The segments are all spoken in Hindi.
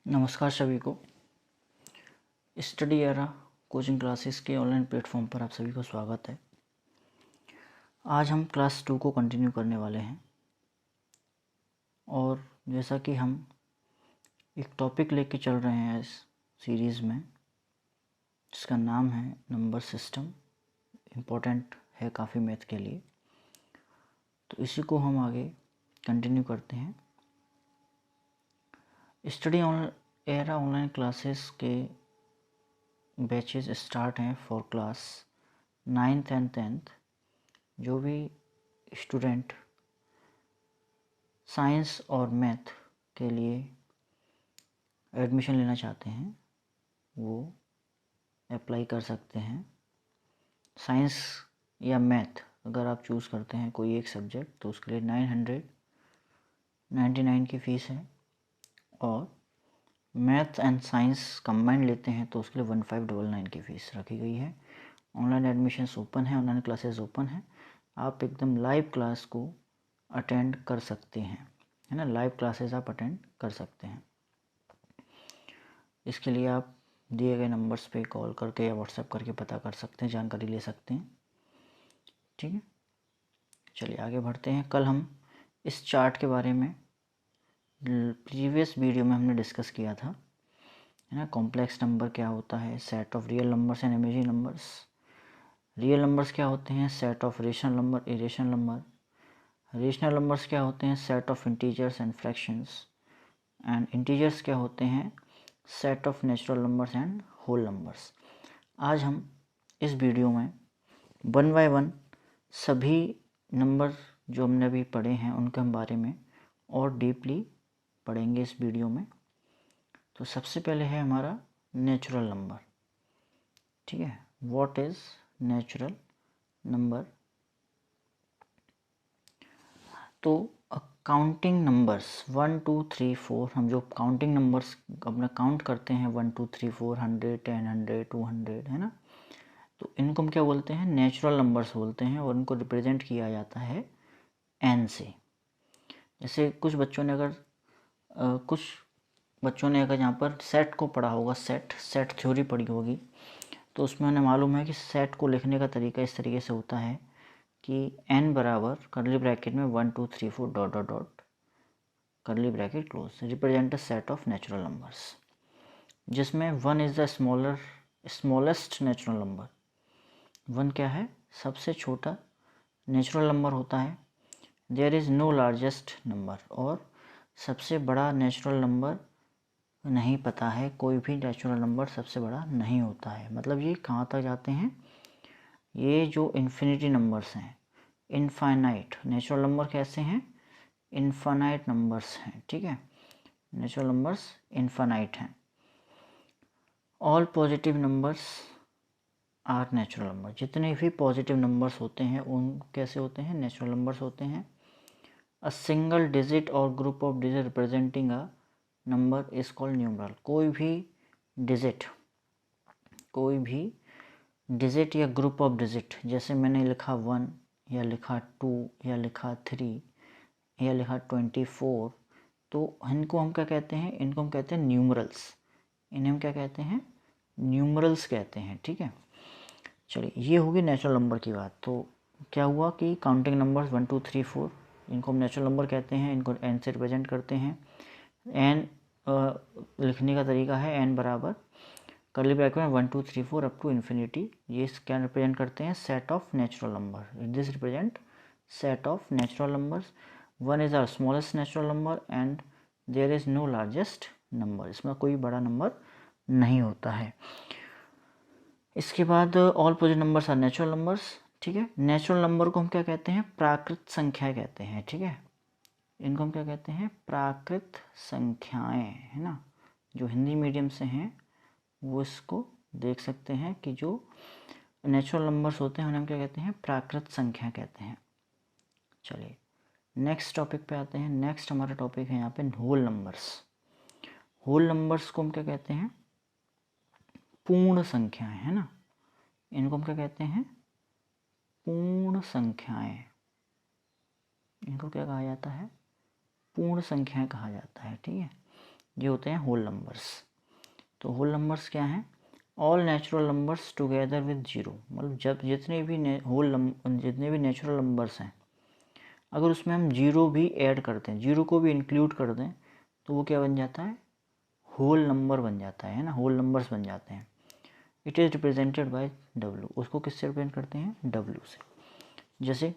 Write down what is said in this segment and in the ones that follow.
नमस्कार सभी को। स्टडी एरा कोचिंग क्लासेस के ऑनलाइन प्लेटफॉर्म पर आप सभी को स्वागत है। आज हम क्लास 2 को कंटिन्यू करने वाले हैं और जैसा कि हम एक टॉपिक लेके चल रहे हैं इस सीरीज़ में, जिसका नाम है नंबर सिस्टम। इम्पोर्टेंट है काफ़ी मैथ के लिए, तो इसी को हम आगे कंटिन्यू करते हैं। स्टडी एरा ऑनलाइन क्लासेस के बैचेस स्टार्ट हैं for class 9th and 10th। जो भी स्टूडेंट साइंस और मैथ के लिए एडमिशन लेना चाहते हैं वो अप्लाई कर सकते हैं। साइंस या मैथ अगर आप चूज़ करते हैं कोई एक सब्जेक्ट तो उसके लिए 999 की फ़ीस है, और मैथ एंड साइंस कंबाइंड लेते हैं तो उसके लिए 1599 की फ़ीस रखी गई है। ऑनलाइन एडमिशन्स ओपन है, ऑनलाइन क्लासेस ओपन है। आप एकदम लाइव क्लास को अटेंड कर सकते हैं, है ना। लाइव क्लासेस आप अटेंड कर सकते हैं। इसके लिए आप दिए गए नंबर्स पे कॉल करके या व्हाट्सएप करके पता कर सकते हैं, जानकारी ले सकते हैं। ठीक है, चलिए आगे बढ़ते हैं। कल हम इस चार्ट के बारे में प्रीवियस वीडियो में हमने डिस्कस किया था, है ना। कॉम्प्लेक्स नंबर क्या होता है, set of real numbers and imaginary numbers. Real numbers क्या होते हैं, set of rational number, irrational number. Rational numbers क्या होते हैं, set of integers and fractions. And integers क्या होते हैं, set of natural numbers and whole numbers. आज हम इस वीडियो में 1 बाय 1 सभी नंबर जो हमने अभी पढ़े हैं उनके हम बारे में और डीपली पढ़ेंगे इस वीडियो में। तो सबसे पहले है हमारा नेचुरल नंबर। ठीक है, व्हाट इज़ नेचुरल नंबर। तो काउंटिंग नंबर्स 1 2 3 4, हम जो काउंटिंग नंबर्स अपना काउंट करते हैं 1 2 3 4 100 10 100 200, है ना। तो इनको हम क्या बोलते हैं, नेचुरल नंबर्स बोलते हैं, और इनको रिप्रेजेंट किया जाता है n से। जैसे कुछ बच्चों ने अगर यहाँ पर सेट को पढ़ा होगा, सेट थ्योरी पढ़ी होगी, तो उसमें उन्हें मालूम है कि सेट को लिखने का तरीका इस तरीके से होता है कि n बराबर कर्ली ब्रैकेट में 1 2 3 4 dot dot dot curly bracket close represent a set of natural numbers, जिसमें 1 is the smallest natural number. 1 क्या है, सबसे छोटा नेचुरल नंबर होता है। There is no largest number, और सबसे बड़ा नेचुरल नंबर नहीं पता है। कोई भी नेचुरल नंबर सबसे बड़ा नहीं होता है। मतलब ये कहाँ तक जाते हैं, ये जो इन्फिनिटी नंबर्स हैं, इनफाइनाइट नेचुरल नंबर कैसे हैं, इनफाइनाइट नंबर्स हैं। ठीक है, नेचुरल नंबर्स इनफाइनाइट हैं। All positive numbers are natural number. जितने भी पॉजिटिव नंबर्स होते हैं उन कैसे होते हैं, नेचुरल नंबर्स होते हैं। अ सिंगल डिजिट और group of digit representing a number is called numeral. कोई भी डिजिट या ग्रुप ऑफ डिजिट, जैसे मैंने लिखा 1 या लिखा 2 या लिखा 3 या लिखा 24, तो इनको हम क्या कहते हैं, इनको हम कहते हैं न्यूमरल्स। इन्हें हम क्या कहते हैं, न्यूमरल्स कहते हैं। ठीक है, चलिए ये होगी नेचुरल नंबर की बात। तो क्या हुआ कि काउंटिंग नंबर्स 1 2 3 4, इनको हम नेचुरल नंबर कहते हैं, इनको n से रिप्रेजेंट करते हैं। n लिखने का तरीका है n बराबर कर्ली ब्रैकेट में 1 2 3 4 अप टू इन्फिनिटी। ये क्या रिप्रेजेंट करते हैं, set of natural number. This represent set of natural numbers. 1 is our smallest natural number and there is no largest number. इसमें कोई बड़ा नंबर नहीं होता है। इसके बाद all positive numbers are natural numbers. ठीक है, नेचुरल नंबर को हम क्या कहते हैं, प्राकृत संख्याएं कहते हैं। ठीक है, इनको हम क्या कहते हैं, प्राकृत संख्याएं, है ना। जो हिंदी मीडियम से हैं वो इसको देख सकते हैं कि जो नेचुरल नंबर्स होते हैं उन्हें हम क्या कहते हैं, प्राकृत संख्या कहते हैं। चलिए नेक्स्ट टॉपिक पे आते हैं। नेक्स्ट हमारा टॉपिक है यहाँ पे होल नंबर्स। होल नंबर्स को हम क्या कहते हैं, पूर्ण संख्याएं, है ना। इनको हम क्या कहते हैं, पूर्ण संख्याएं। इनको क्या कहा जाता है, पूर्ण संख्याएं कहा जाता है। ठीक है, ये होते हैं होल नंबर्स। तो होल नंबर्स क्या हैं? All natural numbers together with zero, मतलब जब जितने भी नेचुरल नंबर्स हैं, अगर उसमें हम जीरो भी ऐड करते हैं, जीरो को भी इंक्लूड कर दें, तो वो क्या बन जाता है? होल नंबर बन जाता है ना, होल नंबर्स बन जाते हैं। It is represented by W. उसको किससे रिप्रेजेंट करते हैं? डब्ल्यू से। जैसे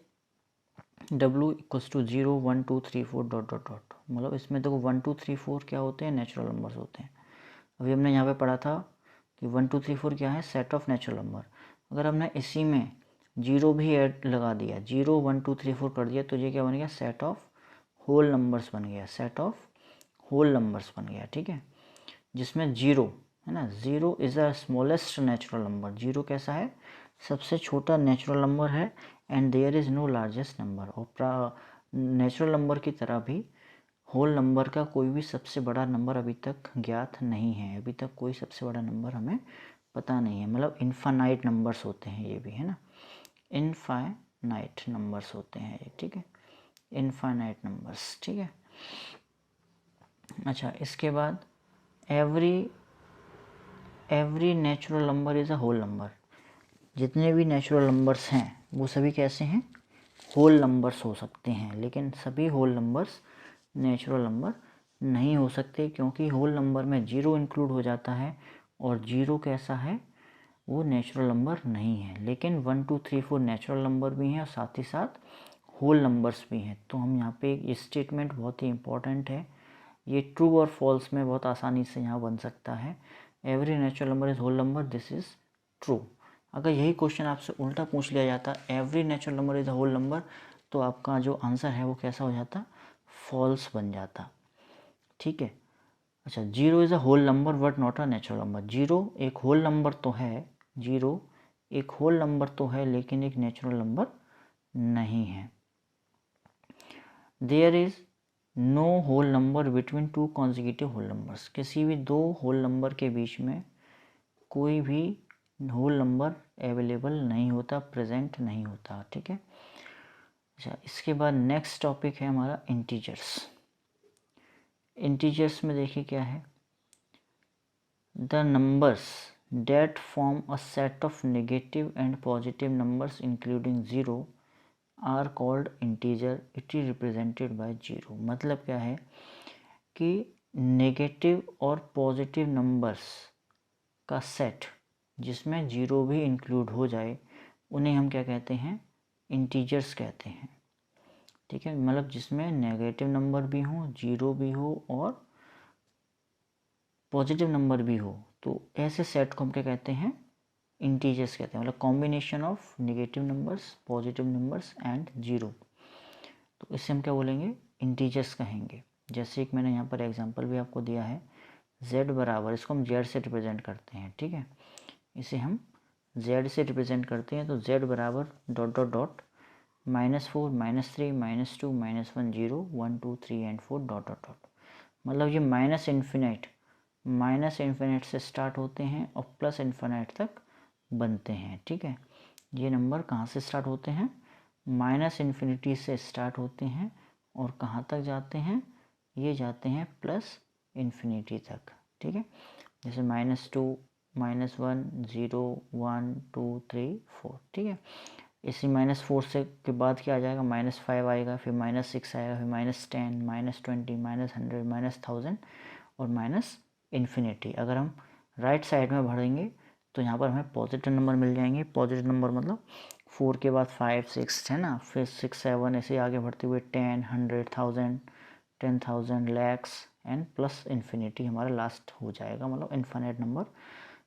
W equals to 0 1 2 3 4 dot dot dot, मतलब इसमें देखो 1 2 3 4 क्या होते हैं? नेचुरल नंबर्स होते हैं। अभी हमने यहाँ पे पढ़ा था कि 1 2 3 4 क्या है? Set of natural number. अगर हमने इसी में जीरो भी ऐड लगा दिया, 0 1 2 3 4 कर दिया, तो ये क्या बन गया? सेट ऑफ होल नंबर्स बन गया, सेट ऑफ होल नंबर्स बन गया। ठीक है, जिसमें जीरो है ना, zero is a smallest natural number. Zero कैसा है? सबसे छोटा नेचुरल नंबर है। And there is no largest number. और नेचुरल नंबर की तरह भी होल नंबर का कोई भी सबसे बड़ा नंबर अभी तक ज्ञात नहीं है। अभी तक कोई सबसे बड़ा नंबर हमें पता नहीं है। मतलब इनफाइनाइट नंबर्स होते हैं ये भी, है ना, इनफाइनाइट नंबर्स होते हैं ये। ठीक है, इनफाइनाइट नंबर्स। ठीक है, अच्छा, इसके बाद every natural number is a whole number. जितने भी नेचुरल नंबर्स हैं वो सभी कैसे हैं? होल नंबर्स हो सकते हैं। लेकिन सभी होल नंबर्स नेचुरल नंबर नहीं हो सकते, क्योंकि होल नंबर में जीरो इंक्लूड हो जाता है, और जीरो कैसा है? वो नेचुरल नंबर नहीं है। लेकिन 1 2 3 4 नेचुरल नंबर भी हैं और साथ ही साथ होल नंबर्स भी हैं। तो हम यहाँ पे एक स्टेटमेंट बहुत ही इम्पोर्टेंट है, ये ट्रू और फॉल्स में बहुत आसानी से यहाँ बन सकता है। Every natural number is whole number, this is true. अगर यही क्वेश्चन आपसे उल्टा पूछ लिया जाता, every natural number is a whole number, तो आपका जो आंसर है वो कैसा हो जाता? फॉल्स बन जाता। ठीक है, अच्छा, zero is a whole number but not a natural number. Zero एक होल नंबर तो है, जीरो एक होल नंबर तो है, लेकिन एक नेचुरल नंबर नहीं है। There is no whole number between two consecutive whole numbers. किसी भी दो होल नंबर के बीच में कोई भी होल नंबर अवेलेबल नहीं होता, प्रेजेंट नहीं होता। ठीक है, अच्छा, इसके बाद नेक्स्ट टॉपिक है हमारा इंटीजर्स। इंटीजर्स में देखिए क्या है? The numbers that form a set of negative and positive numbers including zero are called integer. It is represented by zero. मतलब क्या है कि नेगेटिव और पॉजिटिव नंबर्स का सेट जिसमें जीरो भी इंक्लूड हो जाए, उन्हें हम क्या कहते हैं? इंटीजर्स कहते हैं। ठीक है, मतलब जिसमें नेगेटिव नंबर भी हो, जीरो भी हो और पॉजिटिव नंबर भी हो, तो ऐसे सेट को हम क्या कहते हैं? इंटीजर्स कहते हैं। मतलब combination of negative numbers, positive numbers and zero, तो इससे हम क्या बोलेंगे? इंटीजर्स कहेंगे। जैसे एक मैंने यहाँ पर एग्जांपल भी आपको दिया है, z बराबर, इसको हम z से रिप्रेजेंट करते हैं। ठीक है, इसे हम z से रिप्रेजेंट करते हैं, तो z बराबर dot dot dot -4 -3 -2 -1 0 1 2 3 and 4 dot dot dot. मतलब ये माइनस इन्फिनिट से स्टार्ट होते हैं और प्लस इन्फिनिट तक बनते हैं। ठीक है, ये नंबर कहाँ से स्टार्ट होते हैं? माइनस इन्फिनिटी से स्टार्ट होते हैं और कहाँ तक जाते हैं? ये जाते हैं प्लस इन्फिनिटी तक। ठीक है, जैसे -2 -1 0 1 2 3 4। ठीक है, इसी -4 से के बाद क्या आ जाएगा? -5 आएगा, फिर -6 आएगा, फिर -10 -20 -100 -1000 और इन्फिनिटी। अगर हम राइट साइड में भरेंगे तो यहाँ पर हमें पॉजिटिव नंबर मिल जाएंगे। पॉजिटिव नंबर मतलब 4 के बाद 5 6 है ना, फिर 6 7 ऐसे आगे बढ़ते हुए 10 100 1000 10,000 लैक्स एंड प्लस इन्फिनिटी हमारा लास्ट हो जाएगा। मतलब इन्फिनिट नंबर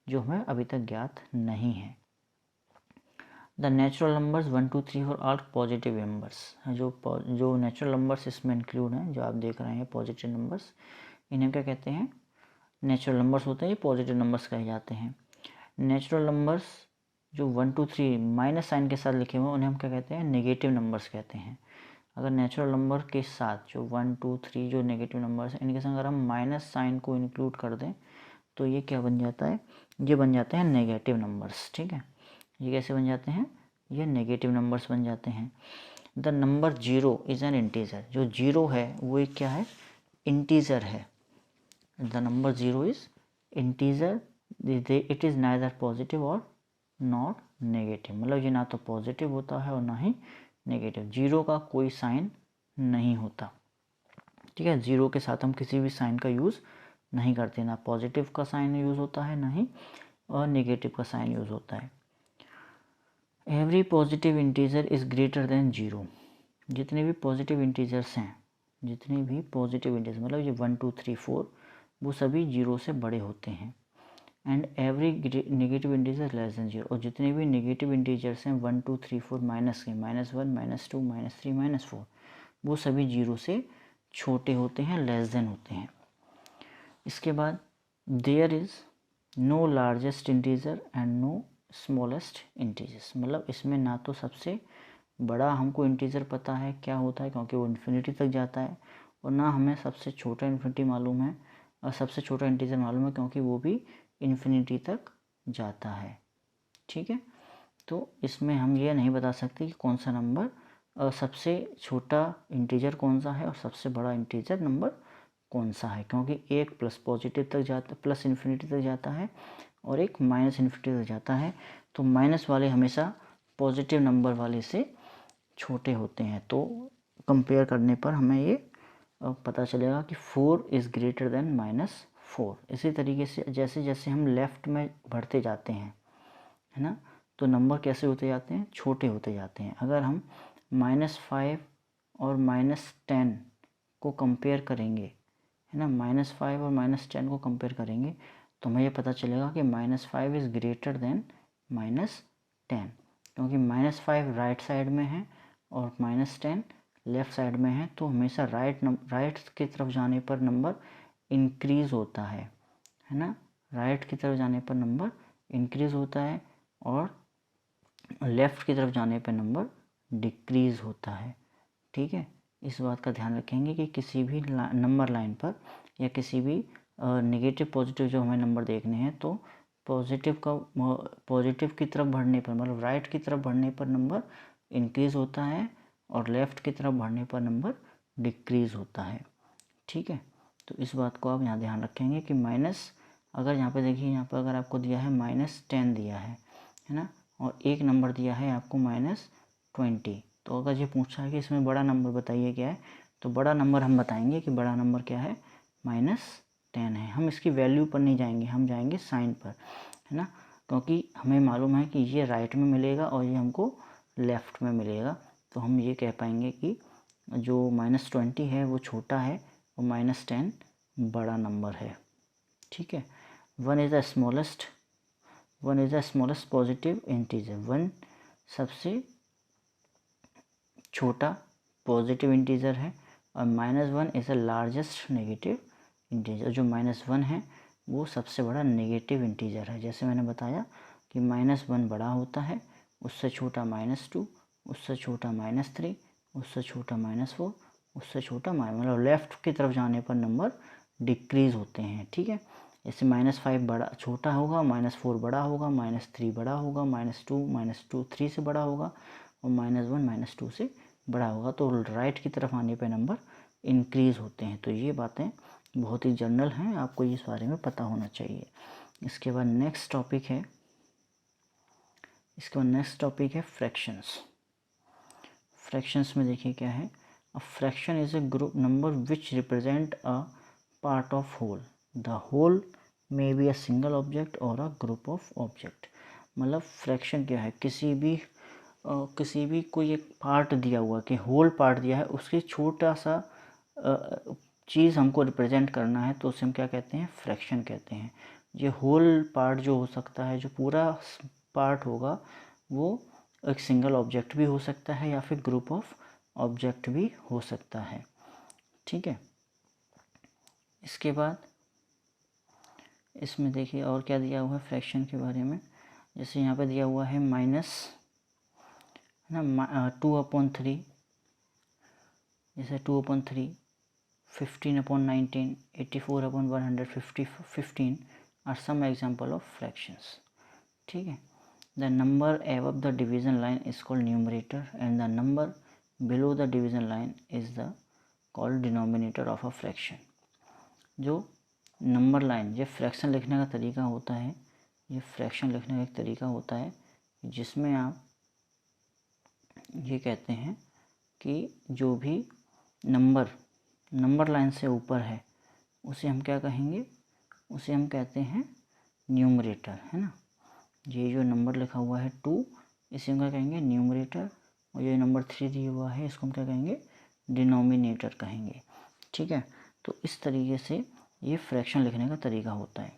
जो हमें अभी तक ज्ञात नहीं है। The natural numbers 1 2 3 4 are positive numbers. जो नेचुरल नंबर्स इसमें इंक्लूड हैं, जो आप देख रहे हैं पॉजिटिव नंबर्स, इन्हें क्या कहते हैं? नेचुरल नंबर्स होते हैं, ये पॉजिटिव नंबर्स कहे जाते हैं। नेचुरल नंबर्स जो 1 2 3 माइनस साइन के साथ लिखे हुए हैं, उन्हें हम क्या कहते हैं? नेगेटिव नंबर्स कहते हैं। अगर नेचुरल नंबर के साथ जो 1 2 3 जो नेगेटिव नंबर्स हैं, इनके संग अगर हम माइनस साइन को इंक्लूड कर दें, तो ये क्या बन जाता है? ये बन जाते हैं नेगेटिव नंबर्स। ठीक है, ये कैसे बन जाते हैं? ये नेगेटिव नंबर्स बन जाते हैं। The number zero is an integer. जो जीरो है वो एक क्या है? इंटीजर है। The number 0 is integer, it is neither positive और नॉट नेगेटिव, मतलब ये ना तो पॉजिटिव होता है और ना ही नेगेटिव। जीरो का कोई साइन नहीं होता, ठीक है। जीरो के साथ हम किसी भी साइन का यूज़ नहीं करते, ना पॉजिटिव का साइन यूज़ होता है ना ही और नेगेटिव का साइन यूज़ होता है। Every positive integer is greater than zero, जितने भी पॉजिटिव इंटीजर्स हैं, जितने भी पॉजिटिव इंटीजर मतलब ये 1 2 3 4 वो सभी जीरो से बड़े होते हैं। And every negative integer less than zero, और जितने भी नेगेटिव इंटीजर्स हैं 1 2 3 4 माइनस के, -1 -2 -3 -4, वो सभी जीरो से छोटे होते हैं, लेस देन होते हैं। इसके बाद there is no largest integer and no smallest integers, मतलब इसमें ना तो सबसे बड़ा हमको इंटीजर पता है क्या होता है क्योंकि वो इन्फिनिटी तक जाता है, और ना हमें सबसे छोटा इन्फिनिटी मालूम है और सबसे छोटा इंटीजर मालूम है क्योंकि वो भी इन्फिनिटी तक जाता है, ठीक है। तो इसमें हम ये नहीं बता सकते कि कौन सा नंबर सबसे छोटा इंटीजर कौन सा है और सबसे बड़ा इंटीजर नंबर कौन सा है, क्योंकि एक प्लस पॉजिटिव तक जाता, प्लस इन्फिनिटी तक जाता है और एक माइनस इन्फिनिटी तक जाता है। तो माइनस वाले हमेशा पॉजिटिव नंबर वाले से छोटे होते हैं, तो कंपेयर करने पर हमें ये पता चलेगा कि 4 इज़ ग्रेटर देन -4। इसी तरीके से जैसे जैसे हम लेफ़्ट में बढ़ते जाते हैं, है ना, तो नंबर कैसे होते जाते हैं, छोटे होते जाते हैं। अगर हम -5 और -10 को कंपेयर करेंगे, है ना, -5 और -10 को कंपेयर करेंगे तो हमें ये पता चलेगा कि -5 इज़ ग्रेटर देन -10, क्योंकि -5 राइट साइड में है और -10 लेफ़्ट साइड में है, तो हमेशा राइट की तरफ जाने पर नंबर इंक्रीज़ होता है ना, राइट की तरफ जाने पर नंबर इंक्रीज़ होता है और लेफ़्ट की तरफ जाने पर नंबर डिक्रीज़ होता है, ठीक है। इस बात का ध्यान रखेंगे कि किसी भी नंबर लाइन पर या किसी भी नेगेटिव पॉजिटिव जो हमें नंबर देखने हैं तो पॉजिटिव की तरफ बढ़ने पर मतलब राइट की तरफ बढ़ने पर नंबर इंक्रीज़ होता है और लेफ़्ट की तरफ बढ़ने पर नंबर डिक्रीज़ होता है, ठीक है। तो इस बात को आप यहाँ ध्यान रखेंगे कि माइनस, अगर यहाँ पे देखिए, यहाँ पर अगर आपको दिया है -10 दिया है ना, और एक नंबर दिया है आपको -20, तो अगर ये पूछा है कि इसमें बड़ा नंबर बताइए क्या है, तो बड़ा नंबर हम बताएंगे कि बड़ा नंबर क्या है, -10 है। हम इसकी वैल्यू पर नहीं जाएंगे, हम जाएंगे साइन पर, है ना, क्योंकि हमें मालूम है कि ये राइट में मिलेगा और ये हमको लेफ़्ट में मिलेगा, तो हम ये कह पाएंगे कि जो -20 है वो छोटा है और -10 बड़ा नंबर है, ठीक है। 1 is the smallest positive integer, 1 सबसे छोटा पॉजिटिव इंटीजर है और -1 is the largest negative integer, जो -1 है वो सबसे बड़ा नेगेटिव इंटीजर है। जैसे मैंने बताया कि -1 बड़ा होता है, उससे छोटा -2, उससे छोटा -3, उससे छोटा -4, उससे छोटा मतलब लेफ़्ट की तरफ जाने पर नंबर डिक्रीज़ होते हैं, ठीक है। जैसे -5 बड़ा छोटा होगा, -4 बड़ा होगा, -3 बड़ा होगा, -2 3 से बड़ा होगा और -1 -2 से बड़ा होगा, तो राइट की तरफ आने पे नंबर इंक्रीज़ होते हैं। तो ये बातें बहुत ही जनरल हैं, आपको इस बारे में पता होना चाहिए। इसके बाद नेक्स्ट टॉपिक है फ्रैक्शंस। फ्रैक्शंस में देखिए क्या है, a fraction is a group number which represent a part of whole, the whole may be a single object और अ ग्रुप ऑफ ऑब्जेक्ट। मतलब फ्रैक्शन क्या है, किसी भी कोई एक पार्ट दिया हुआ कि होल पार्ट दिया है, उसके छोटा सा चीज़ हमको रिप्रेजेंट करना है तो उसे हम क्या कहते हैं, फ्रैक्शन कहते हैं। ये होल पार्ट जो हो सकता है, जो पूरा पार्ट होगा, वो एक सिंगल ऑब्जेक्ट भी हो सकता है या फिर ग्रुप ऑफ ऑब्जेक्ट भी हो सकता है, ठीक है। इसके बाद इसमें देखिए और क्या दिया हुआ है फ्रैक्शन के बारे में, जैसे यहाँ पे दिया हुआ है माइनस, है ना, 2/3, जैसे 2/3, 15/19, 84/115 are some example of fractions, ठीक है। The number above the division line is called numerator and the number below the division line is the called denominator of a fraction. जो नंबर लाइन, ये फ्रैक्शन लिखने का तरीका होता है, ये फ्रैक्शन लिखने का एक तरीका होता है जिसमें आप ये कहते हैं कि जो भी नंबर लाइन से ऊपर है उसे हम क्या कहेंगे, उसे हम कहते हैं न्यूमरेटर, है ना। ये जो नंबर लिखा हुआ है 2, इसे हम क्या कहेंगे, न्यूमरेटर। और ये नंबर 3 दिया हुआ है, इसको हम क्या कहेंगे, डिनोमिनेटर कहेंगे, ठीक है। तो इस तरीके से ये फ्रैक्शन लिखने का तरीका होता है।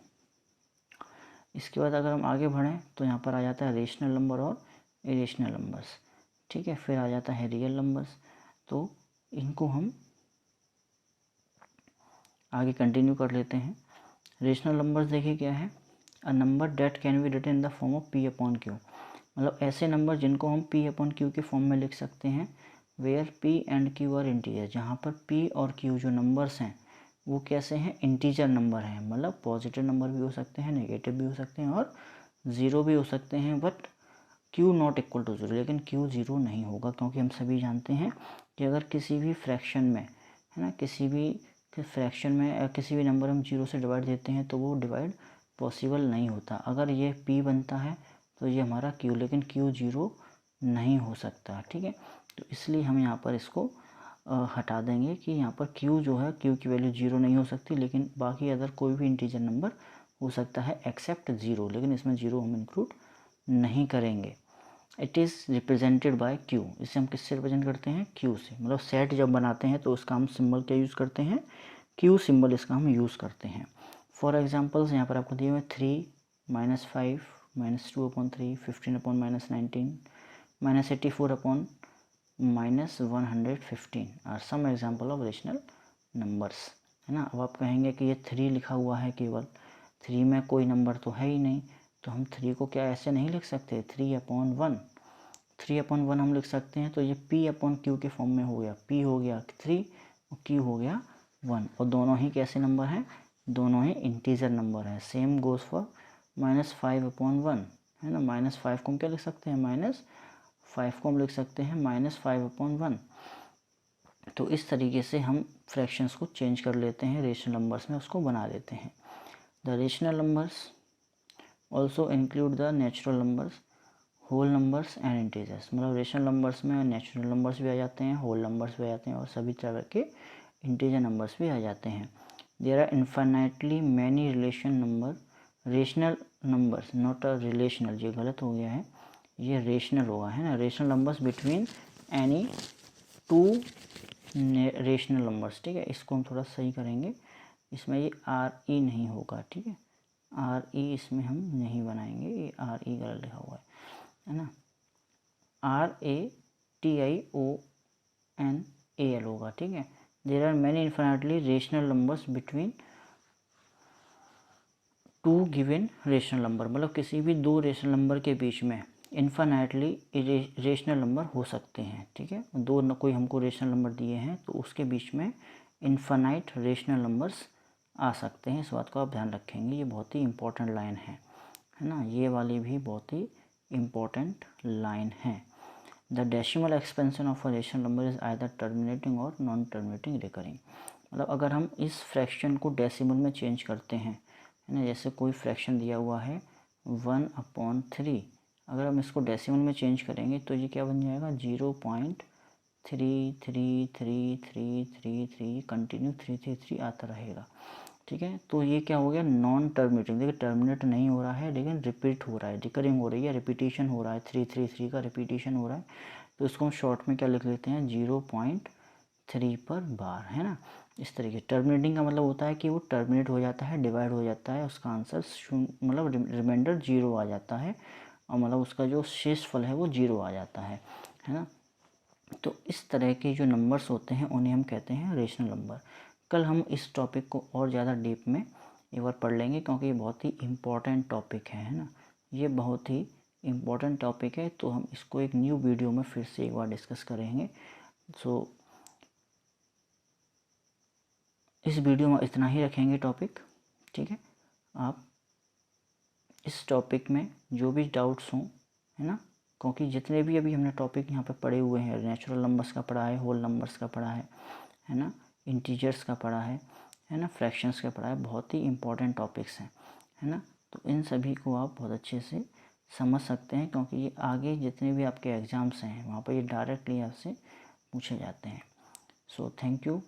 इसके बाद अगर हम आगे बढ़ें तो यहाँ पर आ जाता है रेशनल नंबर और इरेशनल नंबर्स, ठीक है। फिर आ जाता है रियल नंबर्स। तो इनको हम आगे कंटिन्यू कर लेते हैं। रेशनल नंबर्स देखिए क्या है, a number that can be written in the form of P upon Q, मतलब ऐसे नंबर जिनको हम पी अपॉन क्यू के फॉर्म में लिख सकते हैं, where P and Q are integer, जहाँ पर पी और क्यू जो नंबर्स हैं वो कैसे हैं, इंटीजर नंबर हैं, मतलब पॉजिटिव नंबर भी हो सकते हैं, नेगेटिव भी हो सकते हैं और ज़ीरो भी हो सकते हैं, but Q not equal to zero, लेकिन क्यू ज़ीरो नहीं होगा, क्योंकि हम सभी जानते हैं कि अगर किसी भी फ्रैक्शन में, है ना, किसी भी फ्रैक्शन में किसी भी नंबर हम जीरो से डिवाइड देते हैं तो वो डिवाइड पॉसिबल नहीं होता। अगर ये पी बनता है तो ये हमारा क्यू, लेकिन क्यू जीरो नहीं हो सकता, ठीक है। तो इसलिए हम यहाँ पर इसको हटा देंगे कि यहाँ पर क्यू जो है, क्यू की वैल्यू जीरो नहीं हो सकती, लेकिन बाकी अदर कोई भी इंटीजर नंबर हो सकता है एक्सेप्ट ज़ीरो, लेकिन इसमें ज़ीरो हम इंक्लूड नहीं करेंगे। It is represented bye Q, इसे हम किससे रिप्रेजेंट करते हैं, क्यू से, मतलब सेट जब बनाते हैं तो उसका हम सिंबल क्या यूज़ करते हैं, क्यू सिंबल इसका हम यूज़ करते हैं। फॉर एग्जांपल्स यहाँ पर आपको दिए हुए 3 -5 -2 upon 3 15 upon -19 -84 upon -115 are some example of rational numbers, है ना। अब आप कहेंगे कि ये 3 लिखा हुआ है, केवल 3 में कोई नंबर तो है ही नहीं, तो हम 3 को क्या ऐसे नहीं लिख सकते, 3/1, 3/1 हम लिख सकते हैं। तो ये p अपॉन क्यू के फॉर्म में हो गया, p हो गया 3 और q हो गया 1, और दोनों ही कैसे नंबर हैं, दोनों ही इंटीजर नंबर हैं। सेम गोज़ फॉर -5/1, है ना, -5 को हम क्या लिख सकते हैं, -5 को हम लिख सकते हैं -5/1। तो इस तरीके से हम फ्रैक्शंस को चेंज कर लेते हैं, रेशनल नंबर्स में उसको बना देते हैं। The rational numbers also include the natural numbers, whole numbers and integers, मतलब रेशनल नंबर्स में नेचुरल नंबर्स भी आ जाते हैं, होल नंबर्स भी आ जाते हैं और सभी तरह के इंटीजर नंबर्स भी आ जाते हैं। There are infinitely many relation number, rational numbers not a relational, ये गलत हो गया है, ये रेशनल होगा, है ना। Rational numbers between any two rational numbers, ठीक है। इसको हम थोड़ा सही करेंगे, इसमें ये आर ई नहीं होगा, ठीक है, आर ई इसमें हम नहीं बनाएंगे, ये आर ई गलत लिखा हुआ है ना, RATIONAL होगा, ठीक है। There are many infinitely rational numbers between two given rational number, मतलब किसी भी दो रेशनल नंबर के बीच में इन्फिनिटली रेशनल नंबर हो सकते हैं, ठीक है। दो न कोई हमको रेशनल नंबर दिए हैं तो उसके बीच में इन्फिनाइट रेशनल नंबर्स आ सकते हैं, इस बात को आप ध्यान रखेंगे, ये बहुत ही इंपॉर्टेंट लाइन है ना, ये वाली भी बहुत ही इम्पोर्टेंट लाइन है। The decimal expansion of a rational number is either terminating और नॉन टर्मिनेटिंग रिकरिंग, मतलब अगर हम इस फ्रैक्शन को डेसिमल में चेंज करते हैं, है ना, जैसे कोई फ्रैक्शन दिया हुआ है 1/3, अगर हम इसको डेसिमल में चेंज करेंगे तो ये क्या बन जाएगा, 0.33333 कंटिन्यू 333 आता रहेगा, ठीक है। तो ये क्या हो गया, नॉन टर्मिनेटिंग, देखिए टर्मिनेट नहीं हो रहा है लेकिन रिपीट हो रहा है, रिकरिंग हो रही है, रिपीटिशन हो रहा है, 333 का रिपीटिशन हो रहा है, तो इसको हम शॉर्ट में क्या लिख लेते हैं, 0.3 पर बार, है ना। इस तरीके टर्मिनेटिंग का मतलब होता है कि वो टर्मिनेट हो जाता है, डिवाइड हो जाता है, उसका आंसर शून्य, मतलब रिमाइंडर 0 आ जाता है, और मतलब उसका जो शेष फल है वो 0 आ जाता है ना। तो इस तरह के जो नंबर्स होते हैं उन्हें हम कहते हैं रेशनल नंबर। कल हम इस टॉपिक को और ज़्यादा डीप में एक बार पढ़ लेंगे, क्योंकि ये बहुत ही इम्पोर्टेंट टॉपिक है ना, ये बहुत ही इम्पोर्टेंट टॉपिक है, तो हम इसको एक न्यू वीडियो में फिर से एक बार डिस्कस करेंगे। सो इस वीडियो में इतना ही रखेंगे टॉपिक, ठीक है। आप इस टॉपिक में जो भी डाउट्स हों, है ना, क्योंकि जितने भी अभी हमने टॉपिक यहाँ पे पढ़े हुए हैं, नेचुरल नंबर्स का पढ़ा है, होल नंबर्स का पढ़ा है ना, इंटीजर्स का पढ़ा है, है ना, फ्रैक्शंस के पढ़ाए, बहुत ही इम्पोर्टेंट टॉपिक्स हैं, है ना। तो इन सभी को आप बहुत अच्छे से समझ सकते हैं, क्योंकि ये आगे जितने भी आपके एग्ज़ाम्स हैं वहाँ पर ये डायरेक्टली आपसे पूछे जाते हैं। So thank you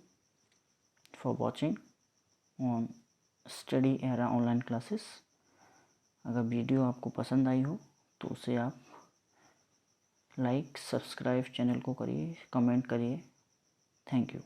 for watching on study era online classes. अगर वीडियो आपको पसंद आई हो तो उसे आप लाइक सब्सक्राइब चैनल को करिए, कमेंट करिए। Thank you.